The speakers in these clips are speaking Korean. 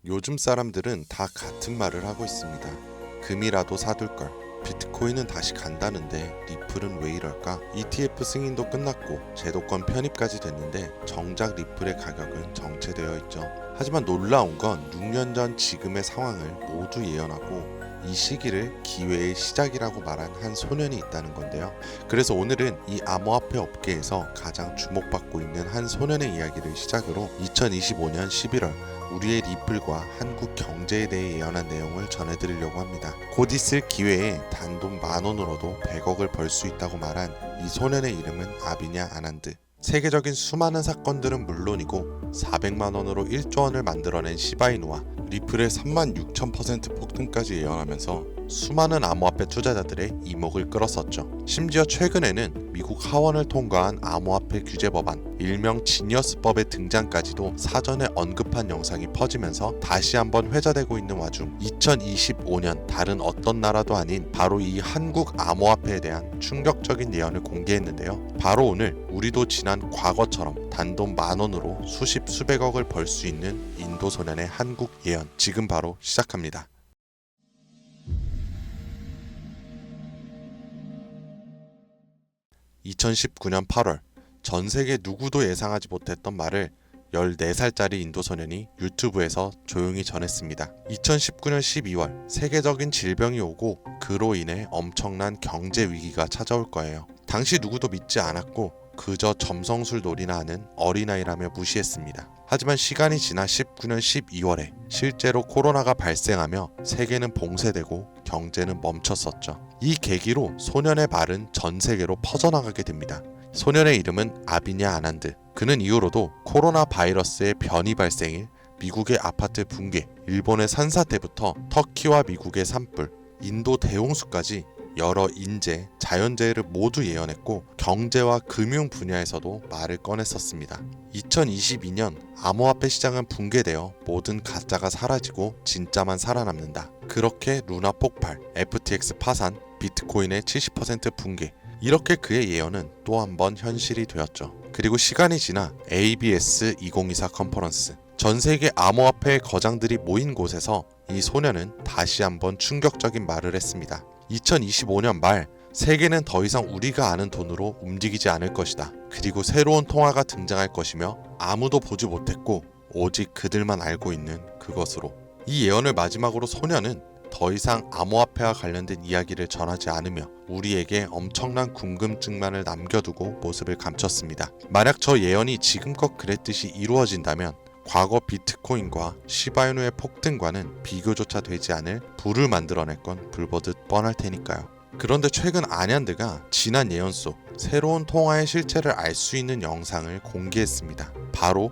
요즘 사람들은 다 같은 말을 하고 있습니다. 금이라도 사둘걸. 비트코인은 다시 간다는데 리플은 왜 이럴까? ETF 승인도 끝났고 제도권 편입까지 됐는데 정작 리플의 가격은 정체되어 있죠. 하지만 놀라운 건 6년 전 지금의 상황을 모두 예언하고 이 시기를 기회의 시작이라고 말한 한 소년이 있다는 건데요. 그래서 오늘은 이 암호화폐 업계에서 가장 주목받고 있는 한 소년의 이야기를 시작으로 2025년 11월 우리의 리플과 한국 경제에 대해 예언한 내용을 전해드리려고 합니다. 곧 있을 기회에 단돈 10,000원으로도 100억을 벌 수 있다고 말한 이 소년의 이름은 아비냐 아난드. 세계적인 수많은 사건들은 물론이고 400만 원으로 1조 원을 만들어낸 시바이누와 리플의 36,000% 폭등까지 예언하면서 수많은 암호화폐 투자자들의 이목을 끌었었죠. 심지어 최근에는 미국 하원을 통과한 암호화폐 규제 법안, 일명 지니어스법의 등장까지도 사전에 언급한 영상이 퍼지면서 다시 한번 회자되고 있는 와중 2025년 다른 어떤 나라도 아닌 바로 이 한국 암호화폐에 대한 충격적인 예언을 공개했는데요. 바로 오늘 우리도 지난 과거처럼 단돈 10,000원으로 수십 수백억을 벌 수 있는 인도 소년의 한국 예언 지금 바로 시작합니다. 2019년 8월 전 세계 누구도 예상하지 못했던 말을 14살짜리 인도 소년이 유튜브에서 조용히 전했습니다. 2019년 12월 세계적인 질병이 오고 그로 인해 엄청난 경제 위기가 찾아올 거예요. 당시 누구도 믿지 않았고 그저 점성술 놀이나 하는 어린아이라며 무시했습니다. 하지만 시간이 지나 19년 12월에 실제로 코로나가 발생하며 세계는 봉쇄되고 경제는 멈췄었죠. 이 계기로 소년의 말은 전 세계로 퍼져나가게 됩니다. 소년의 이름은 아비냐 아난드. 그는 이후로도 코로나 바이러스의 변이 발생일, 미국의 아파트 붕괴, 일본의 산사태부터 터키와 미국의 산불, 인도 대홍수까지 여러 인재, 자연재해를 모두 예언했고 경제와 금융 분야에서도 말을 꺼냈었습니다. 2022년 암호화폐 시장은 붕괴되어 모든 가짜가 사라지고 진짜만 살아남는다. 그렇게 루나 폭발, FTX 파산, 비트코인의 70% 붕괴, 이렇게 그의 예언은 또 한 번 현실이 되었죠. 그리고 시간이 지나 ABS 2024 컨퍼런스, 전 세계 암호화폐의 거장들이 모인 곳에서 이 소년은 다시 한번 충격적인 말을 했습니다. 2025년 말 세계는 더 이상 우리가 아는 돈으로 움직이지 않을 것이다. 그리고 새로운 통화가 등장할 것이며 아무도 보지 못했고 오직 그들만 알고 있는 그것으로. 이 예언을 마지막으로 소년은 더 이상 암호화폐와 관련된 이야기를 전하지 않으며 우리에게 엄청난 궁금증만을 남겨두고 모습을 감췄습니다. 만약 저 예언이 지금껏 그랬듯이 이루어진다면 과거 비트코인과 시바이누의 폭등과는 비교조차 되지 않을 부를 만들어낼 건 불보듯 뻔할 테니까요. 그런데 최근 아냔드가 지난 예언 속 새로운 통화의 실체를 알 수 있는 영상을 공개했습니다. 바로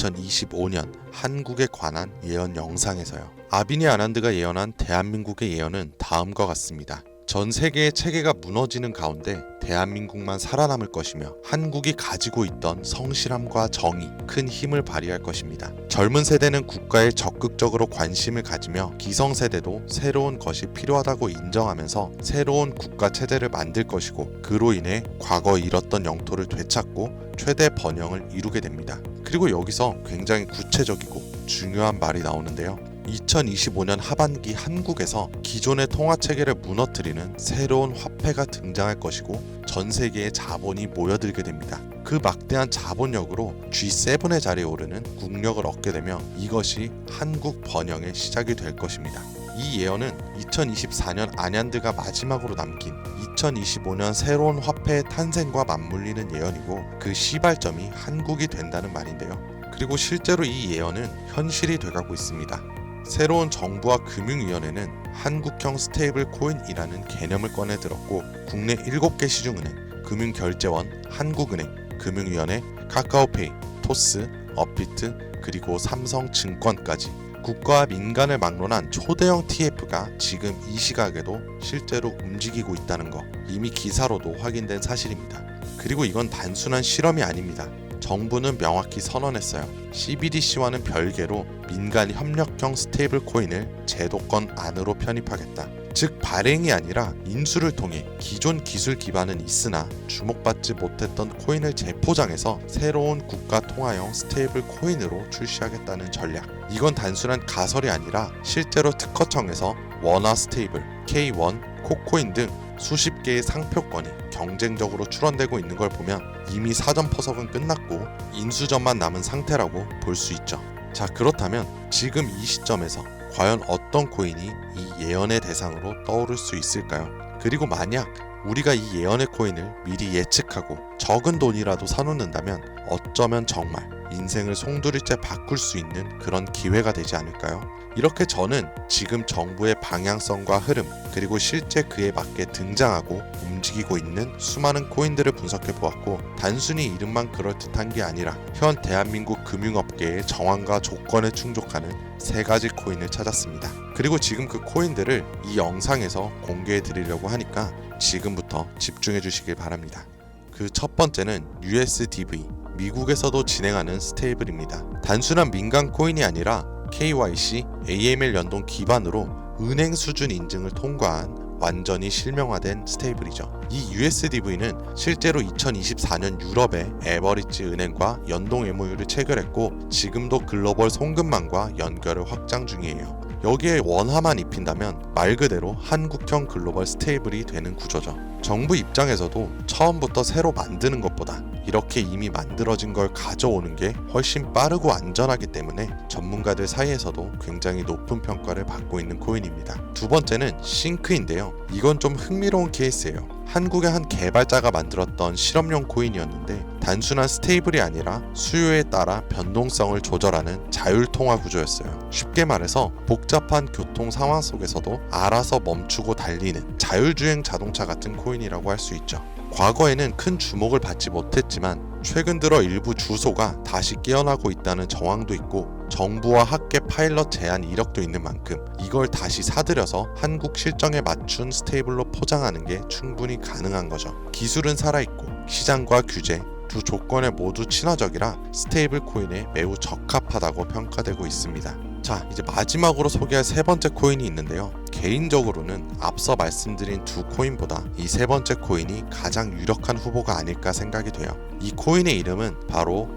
2025년 한국에 관한 예언 영상에서요. 아비니 아난드가 예언한 대한민국의 예언은 다음과 같습니다. 전 세계의 체계가 무너지는 가운데 대한민국만 살아남을 것이며 한국이 가지고 있던 성실함과 정의, 큰 힘을 발휘할 것입니다. 젊은 세대는 국가에 적극적으로 관심을 가지며 기성세대도 새로운 것이 필요하다고 인정하면서 새로운 국가 체제를 만들 것이고 그로 인해 과거 잃었던 영토를 되찾고 최대 번영을 이루게 됩니다. 그리고 여기서 굉장히 구체적이고 중요한 말이 나오는데요. 2025년 하반기 한국에서 기존의 통화체계를 무너뜨리는 새로운 화폐가 등장할 것이고 전 세계의 자본이 모여들게 됩니다. 그 막대한 자본력으로 G7의 자리에 오르는 국력을 얻게 되며 이것이 한국 번영의 시작이 될 것입니다. 이 예언은 2024년 아냔드가 마지막으로 남긴 2025년 새로운 화폐의 탄생과 맞물리는 예언이고 그 시발점이 한국이 된다는 말인데요. 그리고 실제로 이 예언은 현실이 돼가고 있습니다. 새로운 정부와 금융위원회는 한국형 스테이블 코인이라는 개념을 꺼내 들었고 국내 7개 시중은행, 금융결제원, 한국은행, 금융위원회, 카카오페이, 토스, 업비트, 그리고 삼성증권까지 국가와 민간을 막론한 초대형 TF가 지금 이 시각에도 실제로 움직이고 있다는 거 이미 기사로도 확인된 사실입니다. 그리고 이건 단순한 실험이 아닙니다. 정부는 명확히 선언했어요. CBDC와는 별개로 민간 협력형 스테이블 코인을 제도권 안으로 편입하겠다. 즉 발행이 아니라 인수를 통해 기존 기술 기반은 있으나 주목받지 못했던 코인을 재포장해서 새로운 국가 통화형 스테이블 코인으로 출시하겠다는 전략. 이건 단순한 가설이 아니라 실제로 특허청에서 원화 스테이블, K1, 코코인 등 수십 개의 상표권이 경쟁적으로 출원되고 있는 걸 보면 이미 사전 퍼석은 끝났고 인수전만 남은 상태라고 볼 수 있죠. 자, 그렇다면 지금 이 시점에서 과연 어떤 코인이 이 예언의 대상으로 떠오를 수 있을까요? 그리고 만약 우리가 이 예언의 코인을 미리 예측하고 적은 돈이라도 사놓는다면 어쩌면 정말 인생을 송두리째 바꿀 수 있는 그런 기회가 되지 않을까요? 이렇게 저는 지금 정부의 방향성과 흐름, 그리고 실제 그에 맞게 등장하고 움직이고 있는 수많은 코인들을 분석해 보았고, 단순히 이름만 그럴듯한 게 아니라 현 대한민국 금융업계의 정황과 조건에 충족하는 3가지 코인을 찾았습니다. 그리고 지금 그 코인들을 이 영상에서 공개해 드리려고 하니까 지금부터 집중해 주시길 바랍니다. 그 첫 번째는 USDV, 미국에서도 진행하는 스테이블입니다. 단순한 민간 코인이 아니라 KYC, AML 연동 기반으로 은행 수준 인증을 통과한 완전히 실명화된 스테이블이죠. 이 USDV는 실제로 2024년 유럽의 에버리지 은행과 연동 MOU를 체결했고 지금도 글로벌 송금망과 연결을 확장 중이에요. 여기에 원화만 입힌다면 말 그대로 한국형 글로벌 스테이블이 되는 구조죠. 정부 입장에서도 처음부터 새로 만드는 것보다 이렇게 이미 만들어진 걸 가져오는 게 훨씬 빠르고 안전하기 때문에 전문가들 사이에서도 굉장히 높은 평가를 받고 있는 코인입니다. 두 번째는 싱크인데요. 이건 좀 흥미로운 케이스예요. 한국의 한 개발자가 만들었던 실험용 코인이었는데 단순한 스테이블이 아니라 수요에 따라 변동성을 조절하는 자율통화 구조였어요. 쉽게 말해서 복잡한 교통 상황 속에서도 알아서 멈추고 달리는 자율주행 자동차 같은 코인이라고 할 수 있죠. 과거에는 큰 주목을 받지 못했지만 최근 들어 일부 주소가 다시 깨어나고 있다는 정황도 있고 정부와 학계 파일럿 제한 이력도 있는 만큼 이걸 다시 사들여서 한국 실정에 맞춘 스테이블로 포장하는 게 충분히 가능한 거죠. 기술은 살아있고 시장과 규제 두 조건에 모두 친화적이라 스테이블 코인에 매우 적합하다고 평가되고 있습니다. 자, 이제 마지막으로 소개할 세 번째 코인이 있는데요. 개인적으로는 앞서 말씀드린 두 코인보다 이 세 번째 코인이 가장 유력한 후보가 아닐까 생각이 돼요. 이 코인의 이름은 바로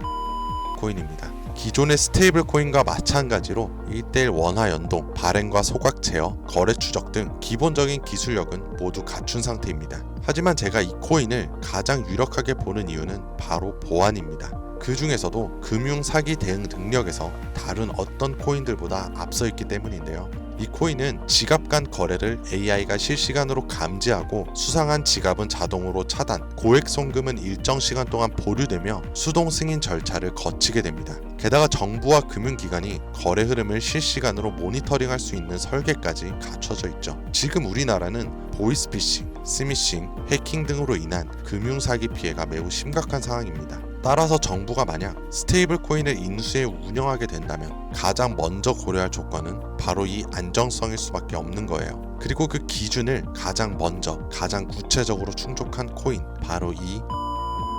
코인입니다. 기존의 스테이블 코인과 마찬가지로 1:1 원화 연동, 발행과 소각 제어, 거래 추적 등 기본적인 기술력은 모두 갖춘 상태입니다. 하지만 제가 이 코인을 가장 유력하게 보는 이유는 바로 보안입니다. 그 중에서도 금융 사기 대응 능력에서 다른 어떤 코인들보다 앞서 있기 때문인데요. 이 코인은 지갑 간 거래를 AI가 실시간으로 감지하고 수상한 지갑은 자동으로 차단, 고액 송금은 일정 시간 동안 보류되며 수동 승인 절차를 거치게 됩니다. 게다가 정부와 금융기관이 거래 흐름을 실시간으로 모니터링할 수 있는 설계까지 갖춰져 있죠. 지금 우리나라는 보이스피싱, 스미싱, 해킹 등으로 인한 금융사기 피해가 매우 심각한 상황입니다. 따라서 정부가 만약 스테이블 코인을 인수해 운영하게 된다면 가장 먼저 고려할 조건은 바로 이 안정성일 수밖에 없는 거예요. 그리고 그 기준을 가장 먼저, 가장 구체적으로 충족한 코인, 바로 이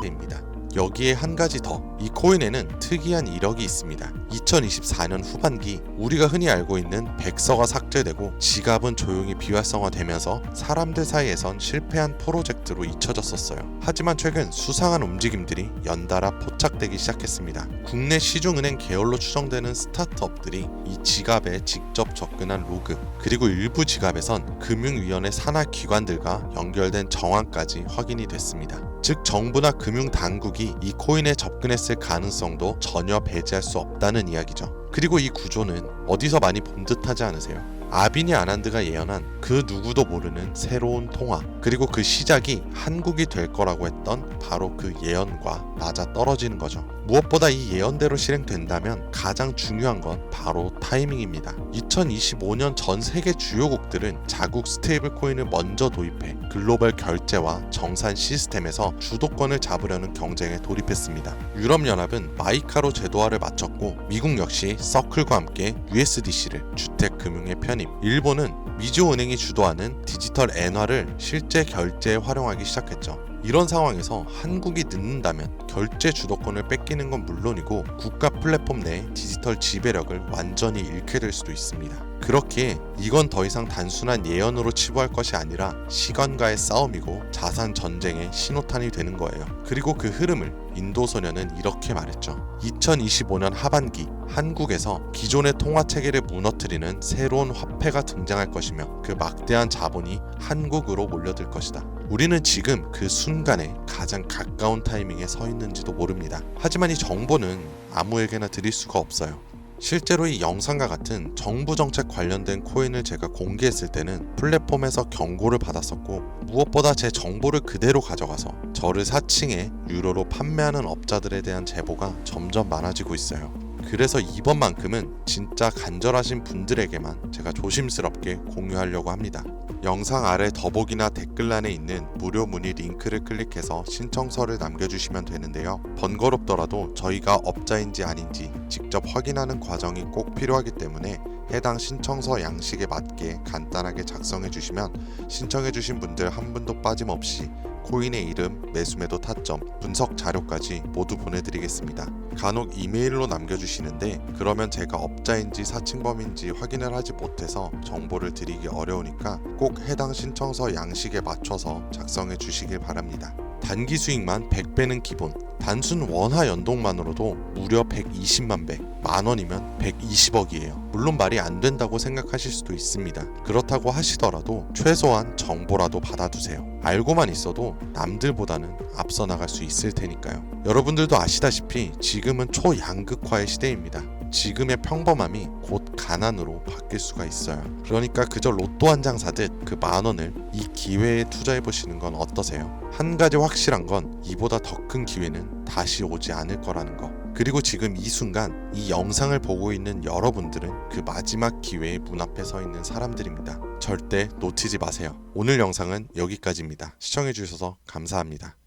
입니다. 여기에 한 가지 더, 이 코인에는 특이한 이력이 있습니다. 2024년 후반기 우리가 흔히 알고 있는 백서가 삭제되고 지갑은 조용히 비활성화되면서 사람들 사이에선 실패한 프로젝트로 잊혀졌었어요. 하지만 최근 수상한 움직임들이 연달아 포착되기 시작했습니다. 국내 시중은행 계열로 추정되는 스타트업들이 이 지갑에 직접 접근한 로그, 그리고 일부 지갑에선 금융위원회 산하 기관들과 연결된 정황까지 확인이 됐습니다. 즉 정부나 금융당국이 이 코인에 접근했을 가능성도 전혀 배제할 수 없다는 이야기죠. 그리고 이 구조는 어디서 많이 본 듯하지 않으세요? 아비니 아난드가 예언한 그 누구도 모르는 새로운 통화, 그리고 그 시작이 한국이 될 거라고 했던 바로 그 예언과 맞아떨어지는 거죠. 무엇보다 이 예언대로 실행된다면 가장 중요한 건 바로 타이밍입니다. 2025년 전 세계 주요국들은 자국 스테이블 코인을 먼저 도입해 글로벌 결제와 정산 시스템에서 주도권을 잡으려는 경쟁에 돌입했습니다. 유럽연합은 마이카로 제도화를 마쳤고 미국 역시 서클과 함께 USDC를 주택금융에 편입, 일본은 미주은행이 주도하는 디지털 엔화를 실제 결제에 활용하기 시작했죠. 이런 상황에서 한국이 늦는다면 결제 주도권을 뺏기는 건 물론이고 국가 플랫폼 내 디지털 지배력을 완전히 잃게 될 수도 있습니다. 그렇게 이건 더 이상 단순한 예언으로 치부할 것이 아니라 시간과의 싸움이고 자산 전쟁의 신호탄이 되는 거예요. 그리고 그 흐름을 인도 소녀는 이렇게 말했죠. 2025년 하반기 한국에서 기존의 통화 체계를 무너뜨리는 새로운 화폐가 등장할 것이며 그 막대한 자본이 한국으로 몰려들 것이다. 우리는 지금 그 순간에 가장 가까운 타이밍에 서 있는지도 모릅니다. 하지만 이 정보는 아무에게나 드릴 수가 없어요. 실제로 이 영상과 같은 정부 정책 관련된 코인을 제가 공개했을 때는 플랫폼에서 경고를 받았었고, 무엇보다 제 정보를 그대로 가져가서 저를 사칭해 유료로 판매하는 업자들에 대한 제보가 점점 많아지고 있어요. 그래서 이번만큼은 진짜 간절하신 분들에게만 제가 조심스럽게 공유하려고 합니다. 영상 아래 더보기나 댓글란에 있는 무료 문의 링크를 클릭해서 신청서를 남겨주시면 되는데요. 번거롭더라도 저희가 업자인지 아닌지 직접 확인하는 과정이 꼭 필요하기 때문에 해당 신청서 양식에 맞게 간단하게 작성해 주시면 신청해 주신 분들 한 분도 빠짐없이 코인의 이름, 매수매도 타점, 분석 자료까지 모두 보내드리겠습니다. 간혹 이메일로 남겨주시는데 그러면 제가 업자인지 사칭범인지 확인을 하지 못해서 정보를 드리기 어려우니까 꼭 해당 신청서 양식에 맞춰서 작성해 주시길 바랍니다. 단기 수익만 100배는 기본, 단순 원화 연동만으로도 무려 120만 배, 만원이면 120억이에요. 물론 말이 안 된다고 생각하실 수도 있습니다. 그렇다고 하시더라도 최소한 정보라도 받아두세요. 알고만 있어도 남들보다는 앞서 나갈 수 있을 테니까요. 여러분들도 아시다시피 지금은 초양극화의 시대입니다. 지금의 평범함이 곧 가난으로 바뀔 수가 있어요. 그러니까 그저 로또 한 장 사듯 그 만원을 이 기회에 투자해보시는 건 어떠세요? 한 가지 확실한 건 이보다 더 큰 기회는 다시 오지 않을 거라는 거. 그리고 지금 이 순간 이 영상을 보고 있는 여러분들은 그 마지막 기회의 문 앞에 서 있는 사람들입니다. 절대 놓치지 마세요. 오늘 영상은 여기까지입니다. 시청해주셔서 감사합니다.